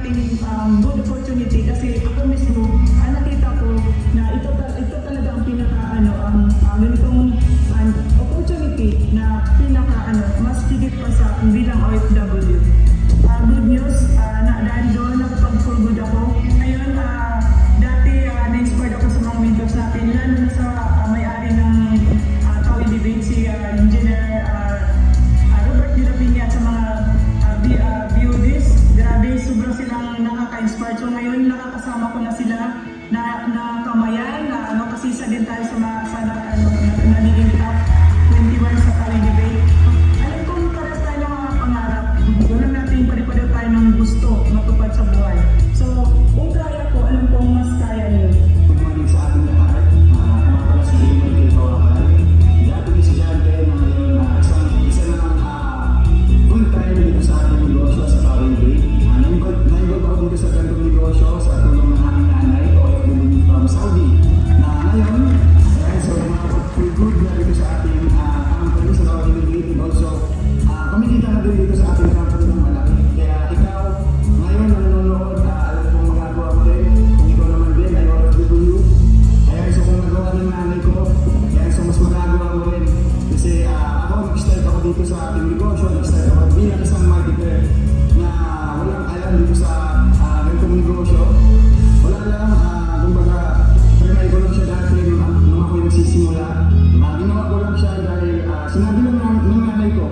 ating good opportunity kasi ako mismo nakita ko na ito talaga ang pinaka ganitong opportunity na pinaka mas higit pa sa bilang OFW. Good news na dahil doon nakapag-for good ako. Ngayon, dati na-inspired ako sa mga mentors natin, lalo na sa may-ari ng Tao Debate, si Engineer Robert De La Piña at sa mga BODs. Grabe, sobrang silang nakaka-inspire. So ngayon, nakakasama ko na sila na kamayan, na kasisa din tayo sa nagiging top 21 sa Tao Debate. Alam ko, pares tayo ng mga pangarap. Walang natin palipadal tayo ng gusto matupad sa buhay. So, kung kaya ko, alam kong mas kaya niyo. Pagmalig sa ating lahat, mga pala si Raymond Kilbawakan, dating estudyante na ngayon isa ng full-time dito sa ating negosyo sa Tao Debate. Nainvolve ako dito sa gantong negosyo sa tulong ng aking nanay, OFW from Saudi, na ngayon, so makapag-good na dito sa ating company sa Tao Debate, and also kumikita na din dito sa ating company ng malaki. Kaya ikaw, ngayon na nanonood, alam kong magagawa mo rin, kung ikaw naman din ay OFW. Kaya so kung nagawa ng nanay ko, kaya so mas magagawa mo rin. Kasi ako, nag-start ako dito sa ating negosyo, nag-start ako bilang isang marketer na walang alam dito sa ganitong negosyo. Wala lang, kumbaga, trinay ko lang siya dati nung ako'y nagsisimula. Ginawa ko lang siya dahil sinabi lang ng nanay ko.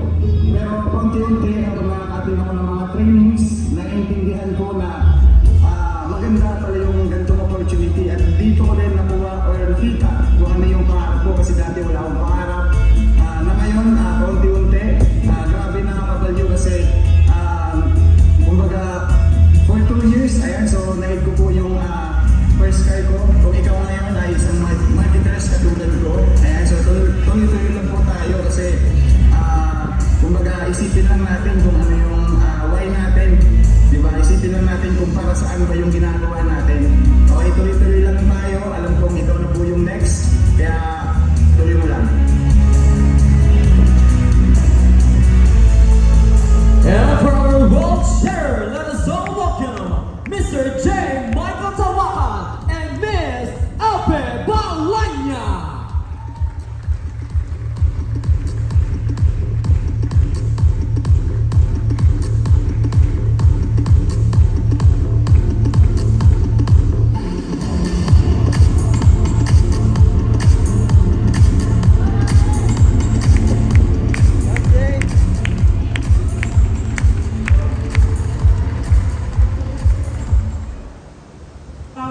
Pero konti-unti, habang nakakatin ako ng mga trainings, naiintindihan ko na maganda pala yung ganitong opportunity at dito ko rin nakuha or nakita kung ano yung pangarap ko kasi dati wala akong pangarap. Na ngayon, konti-unti, grabe nakakabalyo kasi kumbaga for 2 years, ayan, so naid ko po yung first car ko. Kung ikaw ngayon ay isang marketers katulad ko, ayan, so tuloy-tuloy lang po tayo kasi kumbaga isipin lang natin kung ano yung why natin, di ba? Isipin lang natin kung para saan ba yung ginagawa natin. Okay, tuloy-tuloy lang tayo. Alam kong ikaw na po yung next, kaya tuloy mo lang. And for our world share, let us all welcome Mr. J. Michael Tawakan and Miss Alpe Balanya.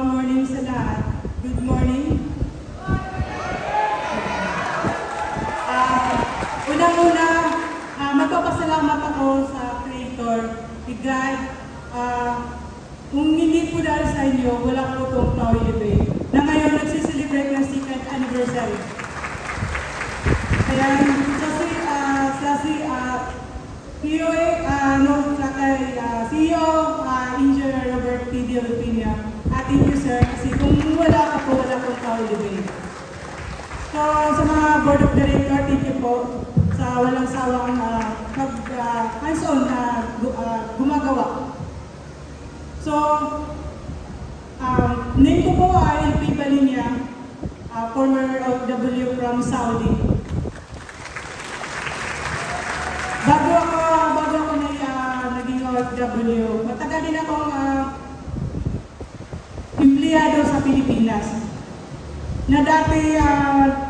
Morning sa lahat. Good morning. Unang-una, magpapasalamat ako sa Creator, ni God. Kung hindi po dahil sa inyo, wala po itong Tao Debate na ngayon nagsiselebrate ng 2nd anniversary. Kaya CEO, Engineer Robert De La Piña, thank you sir, kasi kung wala ka po, wala pong Tao Debate. So sa mga board of director, thank you po sa walang sawang hands-on na gumagawa. So, name ko po ay LP Balanya, former OFW from Saudi. Bago ako naging OFW, matagal din akong empleyado sa Pilipinas. Na dati,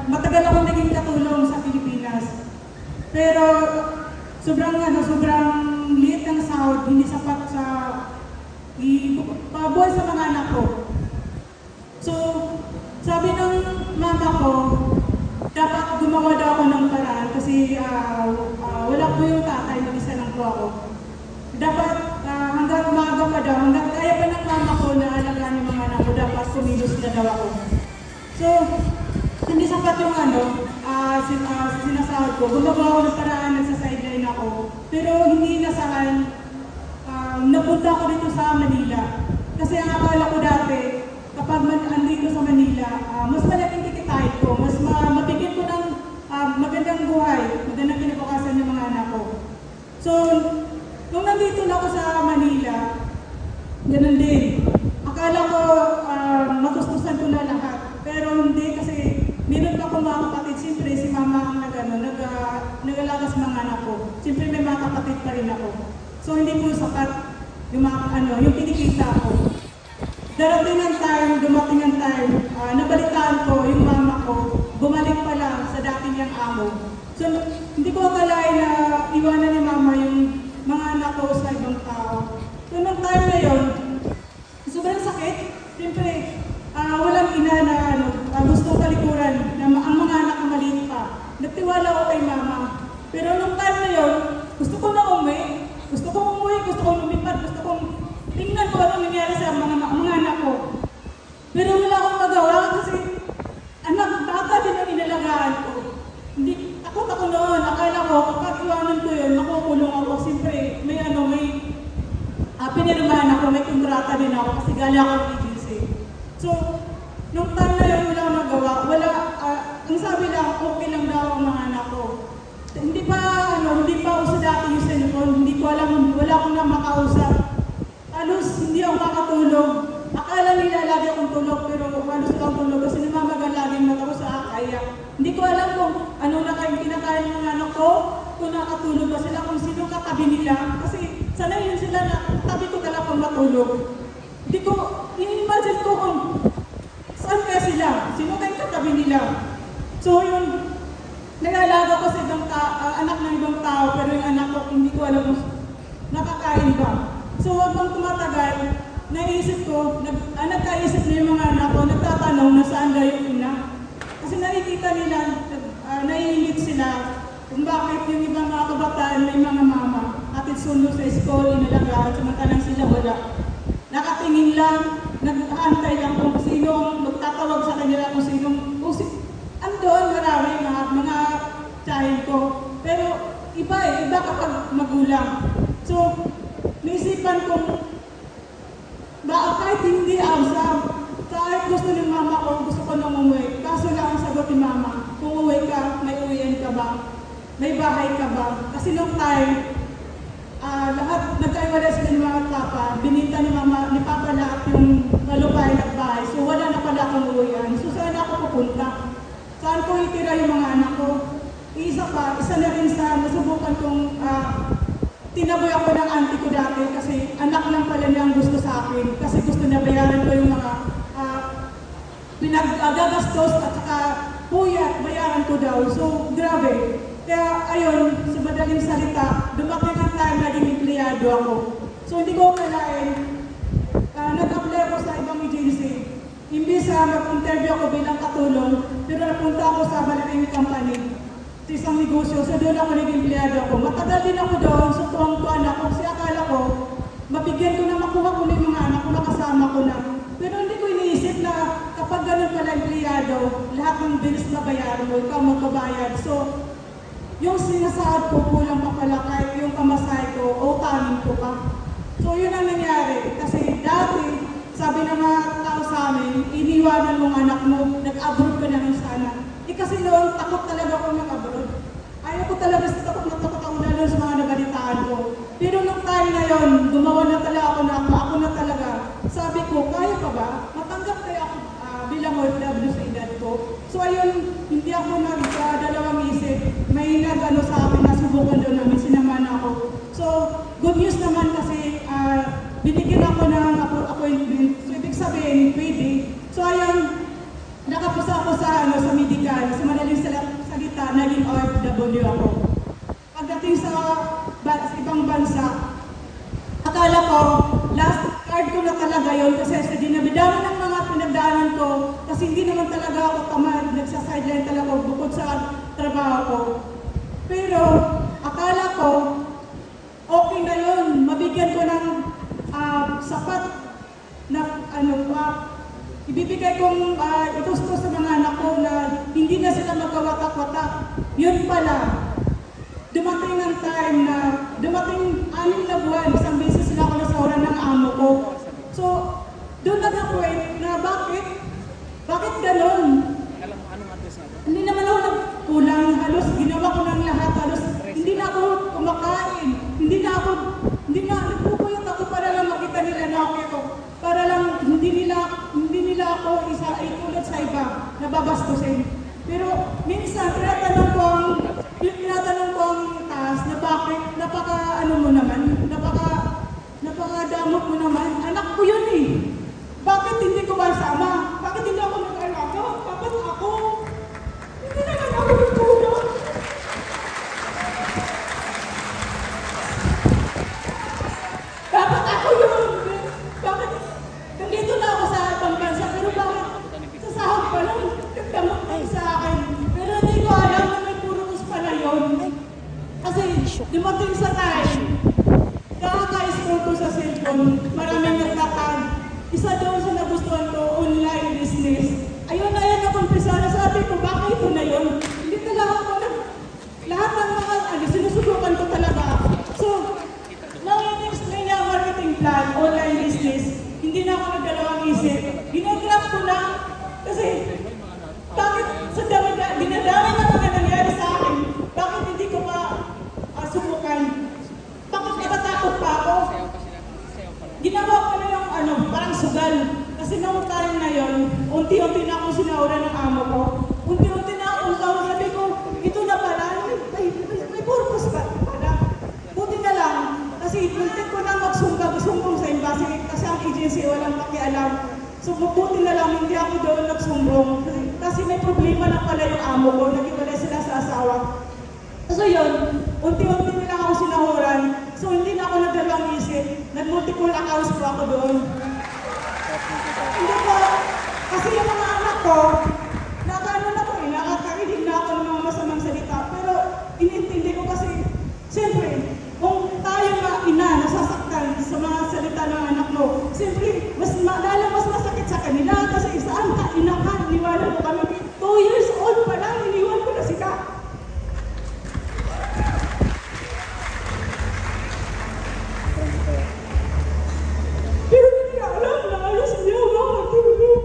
matagal akong naging katulong sa Pilipinas. Pero, sobrang liit ng sahod, hindi sapat sa pabuhay sa mga anak ko. So, sabi ng mama ko, dapat gumawa daw ako ng paraan kasi wala po yung tatay, mag-isa lang po ako. Dapat hanggang umaga pa daw, hanggang kaya pa ng mama ko na alagaan yung mga anak ko, dapat kumilos na daw ako. So, hindi sapat yung sinasahod ko. Gumagawa ako ng paraan, nagsa-sideline ako. Pero hindi nasahan, napunta ako dito sa Manila. Kasi ang akala ko dati, kapag andito sa Manila, mas malaking kikitain ko, mas mapigil ko ng magandang buhay, magandang kinabukasan ng mga anak ko. So, nung nandito na ako sa Manila, ganun din. Akala ko matustusan ko na lahat. Pero hindi kasi meron pa akong mga kapatid. Siyempre si mama ang nagalaga sa mga anak ko. Siyempre may mga kapatid pa rin ako. So hindi po sapat yung yung kinikita ko. Dumating ang time, nabalitaan ko yung mama ko, bumalik pala sa dati niyang amo. So hindi ko akalain na iwanan ni mama yung mga anak ko sa ibang tao. So nung time na yun, sobrang sakit. Siyempre, walang ina na gustong talikuran na ang mga anak ko maliit pa. Nagtiwala ako kay mama. Pero nung time na yun, gusto ko na umuwi. Gusto kong lumipad, gusto kong tingnan ko ano nangyari sa mga anak ko. Pero wala akong magawa kasi bata din ang inalagaan ko. Takot ako noon. Akala ko, kapag iwanan ko yun, makukulong ako. Siyempre, may pinirmahan ako, may kontrata din ako kasi galing ako ng agency. So, nung time na yun, wala akong magawa. Ang sabi lang, okay lang daw ang mga anak ko. Hindi pa uso dati yung cellphone, hindi ko alam, wala akong na makausap. Halos hindi ako makatulog. Akala nila lagi akong tulog, pero halos akong tulog kasi namamaga laging mata ko sa kaya. Hindi ko alam kung ano na kayo kinakain ng mga anak ko, kung nakatulog ba sila, kung sino katabi nila. Kasi sanay yun sila na tabi ko talagang matulog. Hindi ko, in-imagine ko kung saan kaya sila, sino kayong katabi nila. So yun, nag-alaga ko sa anak ng ibang tao, pero yung anak ko, hindi ko alam kung nakakain ba. So habang tumatagal, nagkaisip na yung mga anak ko, nagtatanong na saan daw yung ina. Kasi nakikita nila, naiingit sila kung bakit yung ibang mga kabataan may mga mama. Atid sundo sa school, inalagaan, samantalang sila wala. Nakatingin lang, nag-aantay lang kung sino magtatawag sa kanila, kung andun, marami mga tiyahin ko. Pero iba kapag magulang. So, naisipan kong kahit hindi kahit gusto ng mama ko, gusto ko nang umuwi. Kaso lang ang sagot ni mama, kung uwi ka, may uwian ka ba? May bahay ka ba? Kasi nung time, lahat nagkaiwala sila ng mga papa. Binita ni papa lahat yung malupain at bahay. So wala na pala akong uwian. So saan ako pupunta? Saan ko itira yung mga anak ko? Isa na rin sa nasubukan kong tinaboy ako ng auntie ko dati kasi anak lang pala niya ang gusto sa akin. Kasi gusto niya bayaran ko yung mga pinagagastos at saka puyat, bayaran ko daw. So grabe. Kaya ayun, sa madaling salita, dumating ang time naging empleyado ako. So hindi ko kalain, nag-apply ako sa ibang agency. Imbis mag-interview ako bilang katulong, pero napunta ako sa malaking company, sa isang negosyo, so doon ako naging empleyado ako. Matagal din ako doon, so tuwang-tuwan ako, kasi akala ko, mabigyan ko na makuha ko na yung mga anak ko, nakasama ko na. Pero hindi ko iniisip na kapag ganun pala empleyado, lahat ng bilis na bayaran mo, ikaw magbabayad. So, yung sinasahod ko, kulang pa pala kahit yung pamasahe ko, utangin ko pa. So, yun ang nangyari. Kasi dati, sabi ng mga tao sa amin, iniwanan mong anak mo, nag-abroad ka na rin sana. Kasi noon, takot talaga ako mag-abroad. Ayaw ko talaga, takot ako lalo sa mga nabalitaan ko. Pero nung time na yon, gumawa na talaga ako na talaga. Sabi ko, kaya pa ba? Matanggap kaya ako bilang OFW sa edad ko. So ayun, hindi ako nagdalawang isip. May nag-ano sa akin, nasubukan doon namin, sinamahan ako. So, good news naman kasi binigyan ako ng appointment. So, ibig sabihin, pwede. So ayun, nakapasa ako sa medical, sa madaling salita, naging OFW ako. Pagdating sa ibang bansa, akala ko, last card ko na talaga yun kasi sa dinabidama ng mga pinagdaanan ko, kasi hindi naman talaga ako tamad, nagsasideline talaga ako bukod sa trabaho ko. Pero, akala ko, okay na yun, mabigyan ko ng sapat na ibibigay kong itusto sa mga anak ko na hindi na sila magkawatak-watak. Yun pala, dumating ang time na, dumating 6 na buwan, isang beses sila ako nasawaran ng amo ko. So, doon nag-point na bakit ganon? Hindi naman ako nagkulang, halos ginawa ko ng lahat, halos hindi na ako kumakain, hindi na nagpupuyat ako para lang makita nila na okay ko. nababastusin. Pero minsan, tinatanong ko ang taas na bakit, napaka-ano mo naman, napaka-damot mo naman. Anak ko yun eh. Bakit hindi ko masama? Bakit hindi ako nag-alaga? Bakit ako? Hindi naman ako nagtulong. Bakit ako yun? Bakit? Nandito na ako sa ibang bansa, pero bakit sa sahod pa lang, nagdamot na sa akin. Pero hindi ko alam na may puros pala yun. Kasi dumating sa time, kaka-scroll ko sa cellphone, maraming nagtatag. Isa doon sa nagustuhan ko, online business. Ayun na yan nakumpisa na sabi ko, baka ito na yun. Hindi talaga ako lahat ng mga, sinusubukan ko talaga. So, nang in-explain niya ang marketing plan, online business, hindi na ako nagdalawang isip. Ginagrap ko na, kasi bakit sa dinadami na mga nangyari sa akin, bakit hindi ko pa subukan? Bakit nakatakot pa ako? Ginawa ko na yung parang sugal. Kasi noong time na yun, unti-unti na akong sinaura ng amo ko. Unti-unti na akong sabi ko, ito na pala, may purpose pa pala. Buti na lang, kasi muntik ko na magsumbong sa embassy kasi ang agency walang pakialam. So buti na lang, hindi ako doon nagsumbong. Kasi may problema na pala yung amo ko, nag-iwalay sila sa asawa. So yun, unti-unti nila ako sinahuran. So hindi na ako nagdalawang isip. Nag-multiple accounts po ako doon. Hindi po, kasi yung mga anak ko, nakakarinig na ako ng mga masamang salita. Pero inintindi ko kasi, siyempre, kung tayo nga ina nasasaktan sa mga salita ng anak mo, siyempre, mas masakit sa kanila kasi saan ka, ina ka, iniwanan mo kami. 2 years old pa lang, iniwan ko na sila. Pero hindi alam na alas niya ako matulog.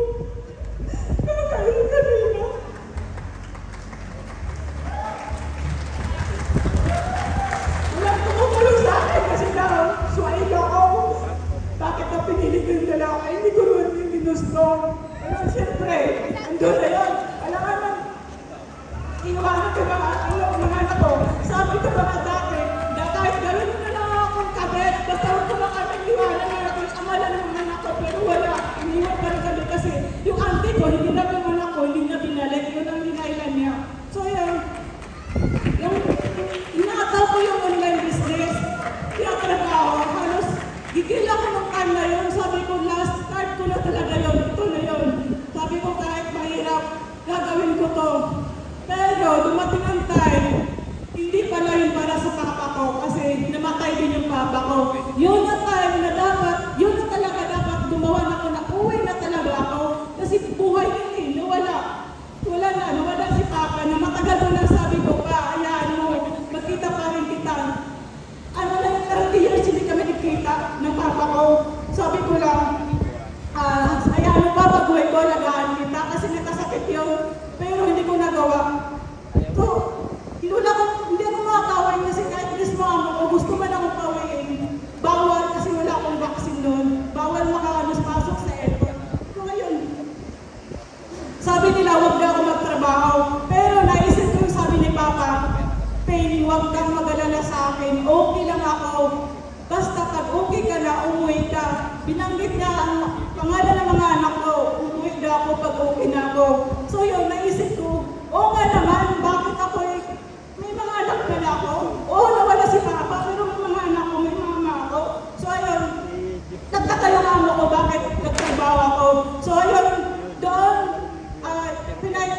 Pero kayo kanina. Wala tumutulong sa akin kasi daw, suwaig ako. Bakit na pinili ko yung dalawa? Hindi ko naman yung ginusto. Pero siyempre, andun na yun. Alam ka naman, inuwanan ko mga anak ko. Sabi ko mga dati, na kahit gano'n na lang akong kabet, basta huwag ko lang kami iwanan na natin ang amalan ng mga anak ko. Pero wala, iniwan pa rin kami kasi yung auntie ko, hindi na yung anak ko, hindi na binalik. Yun ang dinailan niya. So yun, yung inataw ko yung online business, tinatrabaho, halos gigil ako ng time na yun. Sabi ko, last start ko na talaga yun, ito na yun. Sabi ko, kahit mahirap, gagawin ko to. Pero dumating ang time, hindi pala yun para sa papa ko kasi namatay din yung papa ko. Yun na time na dapat, yun na talaga dapat gumawa na ako na uwi na talaga ako. Kasi buhay yun eh, nawala. Nawala si papa na matagal ko na sabi ko pa, ayaan mo, magkita pa rin kita. Ano na yung 30 years hindi kami nagkita ng papa ko. Sabi ko lang, ayaan mo pa, pag-uwi ko, lagaan kita kasi nakasakit yun. Pero hindi ko nagawa. So, hindi ako makakawin kasi kahit mismo ako, gusto man akong kawain. Bawal kasi wala akong vaccine noon. Bawal makakalusmasok sa airport. So ngayon, sabi nila huwag na ako magtrabaho. Pero naisip ko yung sabi ni Papa, Pain, huwag kang mag-alala sa akin. Okay lang ako. Basta pag okay ka na, umuwi ka. Binanggit niya ang pangalan ng mga anak ko. Umuwi na ako pag okay na ako. So yun, naisip ko, oo nga naman, bakit ako may mga anak pala ako? Oo, nawala si Papa, pero may mga anak ko, may mama ako. So ayun, nagtaka yung amo ko, bakit nagtrabaho ako. So ayun, doon,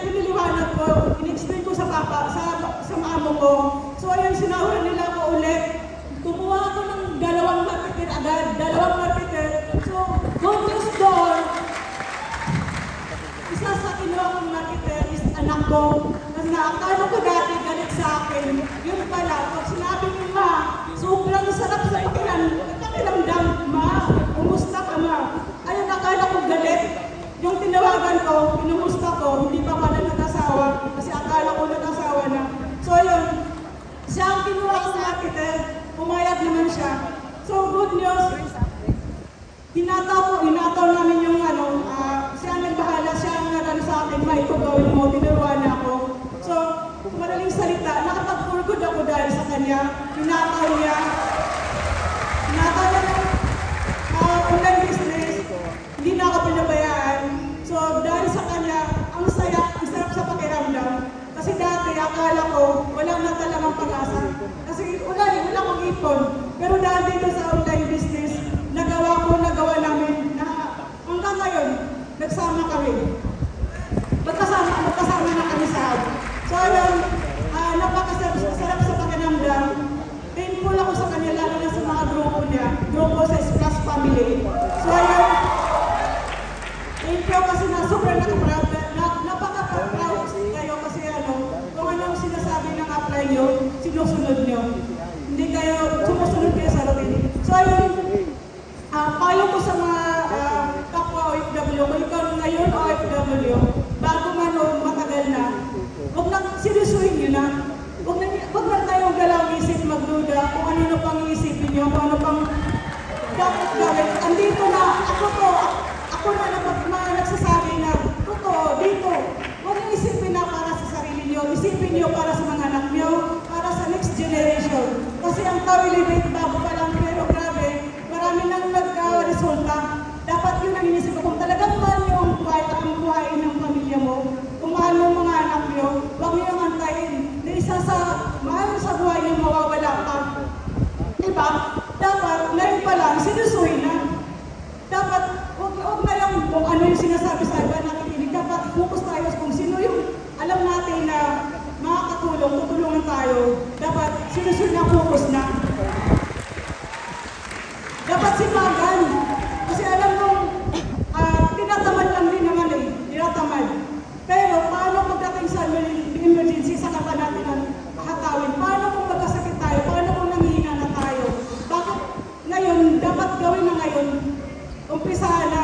piniliwanag ko, in-explain ko sa Papa, sa amo ko. So ayun, sinahuran nila ako ulit. Kumuha ako ng dalawang marketer agad, So, good news doon. Isa sa kinuha kong marketer is anak ko. Kasi akala ko dati galit sa akin. Yun pala, pag sinabi ni Ma, sobrang sarap sa pakiramdam. Ma, kumusta ka Ma? Ayun, akala ko galit. Yung tinawagan ko, pinumusta ko, hindi pa pala nag-asawa. Kasi akala ko nag-asawa na. So yun, siya ang kinuha kong marketer. Pumayag naman siya. So good news, hinataw namin yung siya ang nagbahala, siya ang nagano sa akin, may ito gawin. tulong mo, tinuruan niya ako. So, madaling salita, nakapag-for good ako dahil sa kanya. Hinataw niya ng online business, hindi na ako pinabayaan. So, dahil sa kanya, ang sarap sa pakiramdam. Kasi dati, akala ko, wala na talagang pag-asa. Kasi wala akong ipon. Pero dahil dito sa online business, nagawa namin na hanggang ngayon, nagsama kami. Magkasama na kami sa hub. So, ayun, napakasarap sa pakiramdam. Thankful ako sa kanya, lalo na sa mga grupo sa Splash Family. So, ayun, thank you kasi sobrang napaka-proud kayo kasi kung anong sinasabi ng apply nyo, sinusunod nyo. Hindi kayo, sumusunod kayo sa routine. So, ayun, payo ko sa mga kapwa OFW, kung ikaw ngayon OFW, bago man o matagal na, huwag na seryosuhin nyo na. Huwag na tayong galaw isip magduda kung ano pang iisipin nyo, kung ano pang dapat gawin. Andito na, ako na nagsasabi na, totoo, dito. Huwag nyo isipin na para sa sarili nyo, isipin nyo para sa mga anak nyo, para sa next generation. Kasi ang tawilibit, bago pa lang, pero grabe, marami nang nagka-resulta. Dapat yun ang inisip ko. Kung talagang mahal nyo ang buhay ng pamilya mo, kung mahal mo ang mga anak nyo, huwag nyo yung antayin. Na isa sa mahal sa buhay nyo, mawawala pa. Diba? Dapat, ngayon pa lang, sinusuhin na. Dapat, huwag na lang kung ano yung sinasabi sa iba nakikinig. Dapat focus tayo kung sino yung alam natin na makakatulong, tutulungan tayo. Dapat, sinusuhin na, focus na. Dapat sipagan. Kasi alam mo, tinatamad lang din naman tinatamad. Pero paano pagdating sa emergency, sa kapa natin ang hatawin? Paano kung magkasakit tayo? Paano kung nanghihina na tayo? Bakit ngayon, dapat gawin na ngayon? Umpisahan na.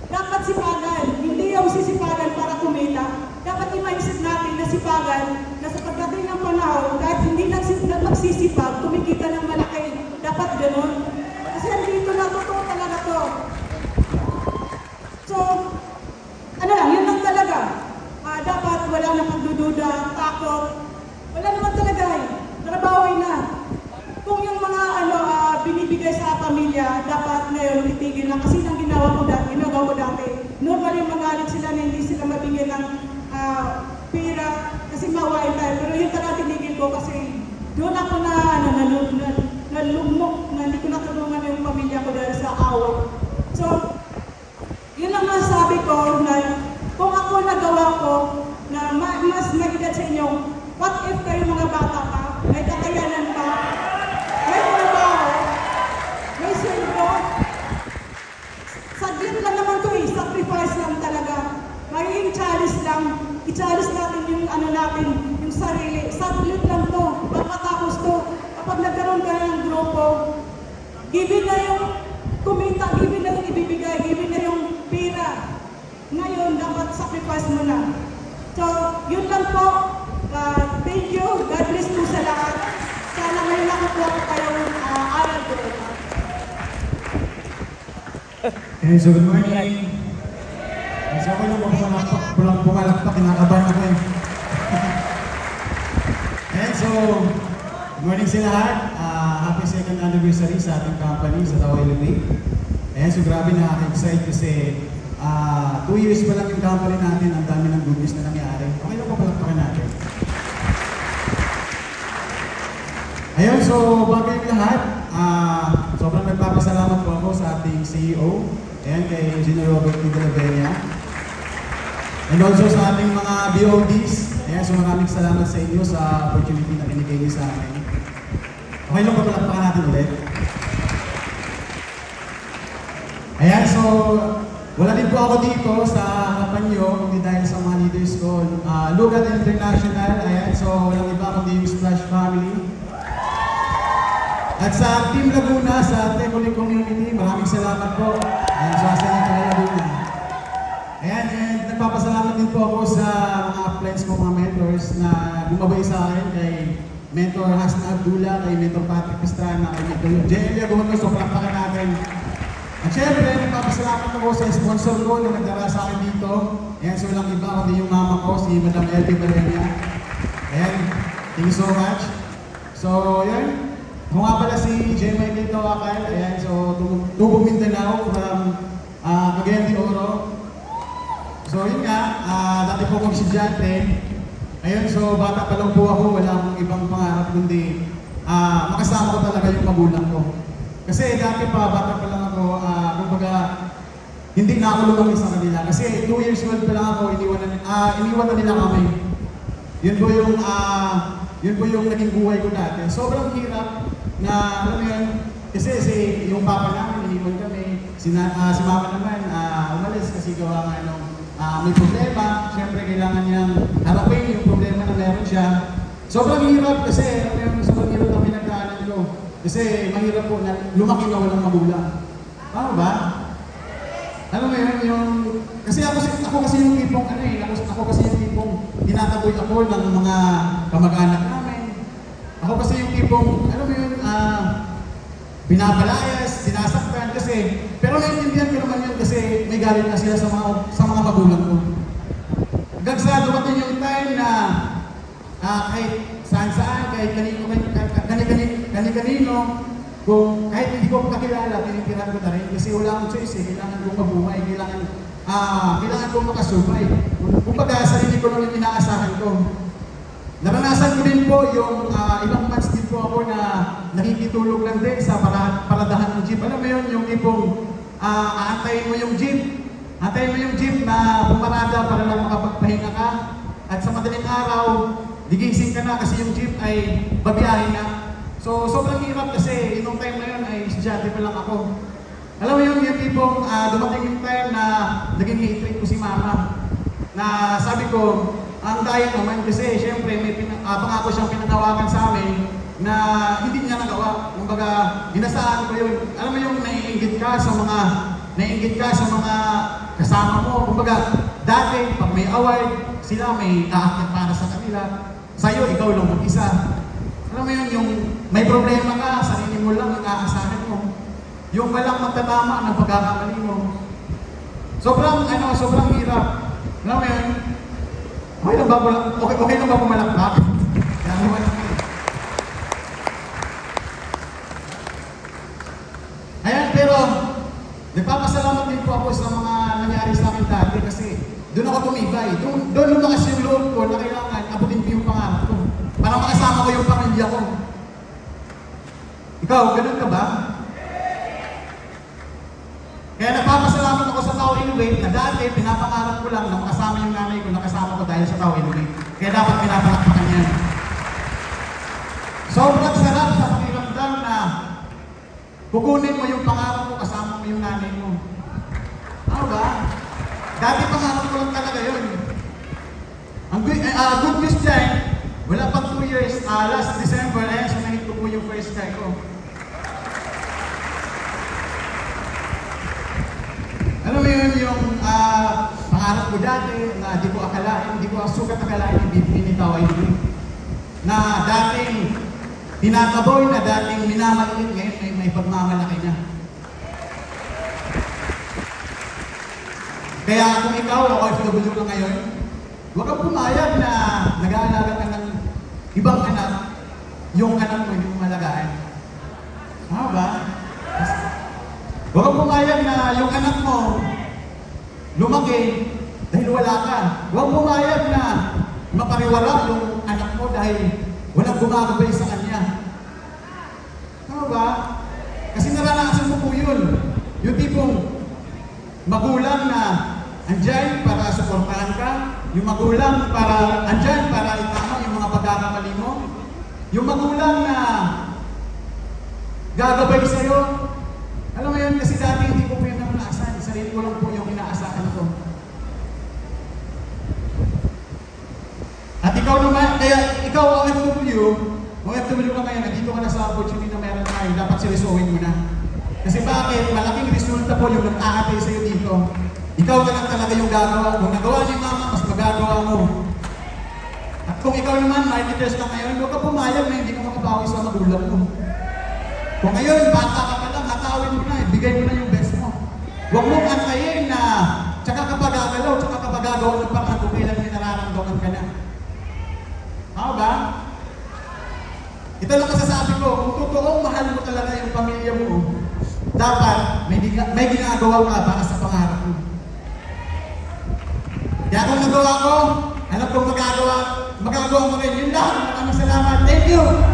Dapat sipagan. Hindi yung sisipagan para kumita. Dapat i-mindset natin na sipagan na sa pagdating ng panahon, kahit hindi nagsisipag, kumikita ng malaki. Dapat ganun. Kasi andito na, totoo talaga to. So, yun lang talaga. Dapat wala na pagdududa, takot. Wala naman talaga Trabahoy na. Kung yung mga binibigay sa pamilya, dapat ngayon itigil na. Kasi nang ginagawa ko dati. Normally magalit sila na hindi sila mabigyan ng pera kasi mawain tayo. Pero yun talaga tinigil ko kasi doon ako nalumok na hindi ko natulungan yung pamilya ko dahil sa awa. So, yun ang masabi ko na kung ako nagawa ko na mas magigad sa inyo, what if kayo mga bata pa, may kakayanan pa, may trabaho, may sweldo, saglit lang naman to sacrifice lang talaga. Magiging challenge lang, i-challenge natin yung natin, yung sarili, saglit lang to, pagkatapos to, kapag nagkaroon ka ng grupo, given na yung kumita, given na yung ibibigay, given na yung pera. Ngayon, dapat sacrifice mo na. So, yun lang po. Thank you. God bless po sa lahat. Sana ngayon nakukuha ko kayong aral ko. Okay, so good morning. So ako lang pumalakpak, kinakabahan ako eh. And so, good morning sa lahat. Happy second anniversary sa ating company, sa Tawa Elevate. And so grabe nakaka-excite kasi 2 years pa lang yung company natin, ang dami ng good news na nangyari. Okay lang papalakpakan natin. Ayun, so bago yung lahat, sobrang nagpapasalamat po ako sa ating CEO, ayan, kay Engineer Robert P. De La Peña. And also sa ating mga BODs, ayan, so maraming salamat sa inyo sa opportunity na binigay niyo sa amin. Okay lang papalakpakan natin ulit. Ayan, so wala din po ako dito sa harapan nyo, kundi dahil sa mga leaders ko. Lugat International, ayan, so walang iba kundi yung Splash Family. At sa Team Laguna, sa Tecoli Community, maraming salamat po. Ayan, so asa yung kaya Laguna. Ayan, and nagpapasalamat din po ako sa mga friends ko, mga mentors na bumabay sa akin kay Mentor Hasna Abdullah, kay Mentor Patrick Estrana, kay Mentor Jelly Agono, so palakpakan natin. At syempre, nagpapasalamat ako sa sponsor ko na nagdara sa akin dito. Ayan, so walang iba kundi yung mama ko, si Madam Elvie Valenia. Ayan, thank you so much. So, yan. Ako nga pala si J. Michael Tawakal. Ayan, so Tubog Mindanao from Cagayan de Oro. So, yun nga, dati po akong estudyante. Ayun, so bata pa lang po ako, walang ibang pangarap kundi makasama ko talaga yung magulang ko. Kasi dati pa, bata pa lang ako, kumbaga, hindi na ako lumaki sa kanila. Kasi 2 years old pa lang ako, iniwan na nila kami. Yun po yung naging buhay ko dati. Sobrang hirap na, alam mo yun, kasi yung papa namin, iniwan kami. Si mama naman, umalis kasi gawa nga may problema. Siyempre, kailangan niyang harapin yung problema na meron siya. Sobrang hirap kasi, alam mo yun, sobrang hirap na pinagdaanan ko. Kasi mahirap po na lumaki na walang magulang. Tama ba? Alam mo yun, kasi ako kasi yung tipong, ako kasi yung tipong tinataboy ako ng mga kamag-anak namin. Ako kasi yung tipong, alam mo yun, pinapalayas, sinasaktan kasi, pero naiintindihan ko naman yun kasi may galit na sila sa mga magulang ko. Hanggang sa dumating yung time na kahit saan-saan, kahit kanino, kung kahit hindi ko kakilala, tinitiran ko na rin kasi wala akong choice eh, kailangan kong mabuhay, kailangan kong makasubay. Kumbaga, sarili ko naman inaasahan ko. Naranasan ko din po yung ilang months din po ako na nakikitulog lang din sa paradahan ng jeep. Alam mo yun, yung tipong aantayin mo yung jeep. Antayin mo yung jeep na pumarada para lang makapagpahinga ka. At sa madaling araw, gigising ka na kasi yung jeep ay babiyahin na. So, sobrang hirap kasi yung time na yun ay estudyante pa lang ako. Alam mo yun, yung tipong dumating yung time na naging hatred ko si mama. Na sabi ko, ang daya naman kasi syempre may pangako siyang pinatawagan sa amin na hindi niya nagawa. Kumbaga, ginasaan ko yun. Alam mo yung naiinggit ka sa mga kasama mo. Kumbaga, dati pag may award, sila may aakyat para sa kanila. Sa'yo, ikaw lang mag-isa. Alam mo yun, yung may problema ka, sarili mo lang yung aasahan mo. Yung walang magtatama ng pagkakamali mo. Sobrang hirap. Alam mo yun, okay lang ba pumalakpak? Ayan, pero nagpapasalamat din po ako sa mga nangyari sa akin dati kasi doon ako tumibay. Doon lumakas yung loob ko na kailangan abutin ko yung pangarap ko. Para makasama ko yung pamilya ko. Ikaw, ganun ka ba? Kaya nagpapasalamat ako sa Tao Innovate na dati pinapangarap ko lang na makasama yung nanay ko, nakasama ko dahil sa Tao Innovate. Kaya dapat pinapalakpakan yan. Sobrang sarap sa pakiramdam na kukunin mo yung pangarap mo, kasama mo yung nanay mo. Ano ba? Dati pangarap ko lang talaga yun. Ang good news dyan, wala pang 2 years, last December, sunahit ko po yung first car ko. Alam mo yun, yung pangarap ko dati na di ko sukat akalain yung binitaw ay na dating tinataboy, na dating minamaliit, ngayon may pagmamalaki na. Kaya kung ikaw o OFW ka ngayon, huwag kang pumayag na nag-aalaga ka ng ibang anak, yung anak mo hindi mo malagaan. Ano ba? Huwag kang pumayag na yung anak mo lumaki dahil wala ka. Huwag pumayag na mapariwala yung anak mo dahil walang gumagabay sa kanya. Ano ba? Kasi naranasan mo po yun. Yung tipong magulang na andyan para suportahan ka, yung magulang para andyan para itama yung mga pagkakamali mo, yung magulang na gagabay sa'yo. Alam mo yun, kasi dati hindi ko po yun naasahan. Sarili ko lang po yung inaasahan ko. At ikaw naman, kaya ikaw OFW ka ngayon, nandito ka na sa opportunity na meron tayo, dapat seryosohin mo na. Kasi bakit? Malaking resulta po yung nag-aatay sa'yo dito. Ikaw na lang talaga yung gagawa. Kung nagawa niyo yung mama, mas magagawa mo. At kung ikaw naman, marketers ka ngayon, huwag ka pumayag na hindi ka makabawi sa magulang mo. Kung ngayon, bata ka pa lang, hatawin mo na, ibigay mo na yung best mo. Huwag mong antayin na tsaka kapag gagalaw, tsaka kapag gagawa ng parang kung kailan may nararamdaman ka na. Tama ba? Ito lang masasabi ko, kung totoong mahal mo talaga yung pamilya mo, dapat may ginagawa ka para sa pangarap mo. Kaya kung nagawa ko, alam kong magagawa mo rin. Yun lang. Maraming salamat. Thank you!